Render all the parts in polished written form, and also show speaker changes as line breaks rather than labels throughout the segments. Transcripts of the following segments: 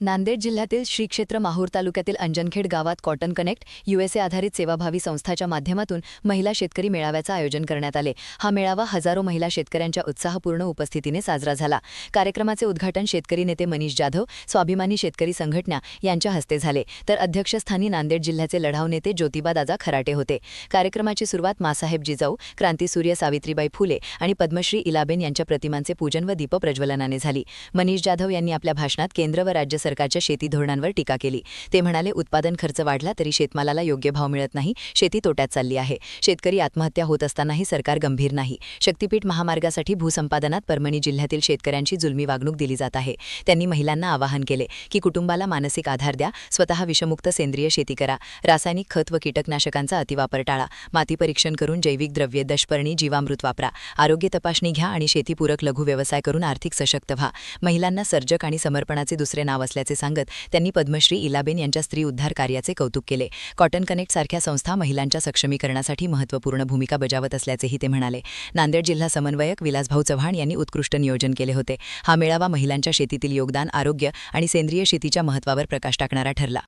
नांदेड जिल्ह्यातील श्री क्षेत्र माहूर तालुक्यातील अंजनखेड गावात कॉटन कनेक्ट USA आधारित सेवाभावी संस्थाच्या माध्यमातून महिला शेतकरी मेळाव्याचं आयोजन करण्यात आले। हा मेळावा हजारो महिला शेतकऱ्यांच्या उत्साहपूर्ण उपस्थितीने साजरा झाला। कार्यक्रमाचे उद्घाटन शेतकरी नेते मनीष जाधव, स्वाभिमानी शेतकरी संघटना यांच्या हस्ते झाले, तर अध्यक्षस्थानी नांदेड जिल्ह्याचे लढाऊ नेते ज्योतिबा दादा खराटे होते। कार्यक्रमाची सुरुवात मासाहेब जिजाऊ, क्रांतीसूर्य सावित्रीबाई फुले आणि पद्मश्री इलाबेन यांच्या प्रतिमांचे पूजन व दीपप्रज्वलनाने झाली। मनीष जाधव यांनी आपल्या भाषणात केंद्र व राज्य सरकारच्या शेती धोरणांवर टीका केली। ते म्हणाले, उत्पादन खर्च वाढला तरी शेतमालाला योग्य भाव मिळत नाही, शेती तोट्यात चालली आहे। शेतकरी आत्महत्या होत असतानाही सरकार गंभीर नाही। शक्तीपीठ महामार्गासाठी भूसंपादनात परभणी जिल्ह्यातील शेतकऱ्यांची जुलमी वागणूक दिली जात आहे। त्यांनी महिलांना आवाहन केले की कुटुंबाला मानसिक आधार द्या, स्वतः विषमुक्त सेंद्रिय शेती करा, रासायनिक खत व कीटकनाशकांचा अतिवापर टाळा, माती परीक्षण करून जैविक द्रव्ये, दशपर्णी, जीवामृत वापरा, आरोग्य तपासणी घ्या आणि शेतीपूरक लघु व्यवसाय करून आर्थिक सशक्त व्हा। महिलांना सर्जक आणि समर्पणाचे दुसरे नाव असल्याचे सांगत त्यांनी पद्मश्री इलाबेन यांच्या स्त्री उद्धार कार्याचे कौतुक केले। कॉटन कनेक्ट सारख्या संस्था महिलांच्या सक्षमीकरणासाठी महत्त्वपूर्ण भूमिका बजावत असल्याचेही ते म्हणाले। नांदेड जिल्हा समन्वयक विलासभाऊ चव्हाण यांनी उत्कृष्ट नियोजन केले होते। हा मेळावा महिलांच्या शेतीतील योगदान, आरोग्य आणि सेंद्रिय शेतीच्या महत्त्वावर प्रकाश टाकणारा ठरला।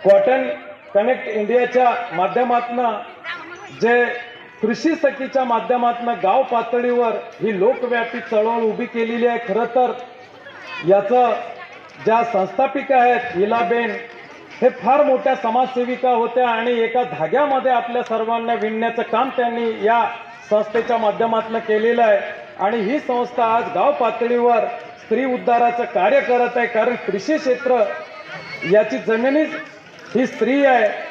कॉटन कनेक्ट इंडियाच्या माध्यमातून जे कृषी सखीच्या माध्यमातून गाव पातळीवर ही लोकव्यापी चळवळ उभी केलेली आहे। खरं तर याचं ज्या संस्थापिका आहेत इलाबेन, हे फार मोठ्या समाजसेविका होत्या आणि एका धाग्यामध्ये आपल्या सर्वांना विणण्याचं काम त्यांनी या संस्थेच्या माध्यमातून केलेलं आहे। आणि ही संस्था आज गाव पातळीवर स्त्री उद्धाराचं कार्य करत आहे, कारण कृषी क्षेत्र याची जननीच ही स्त्री आहे।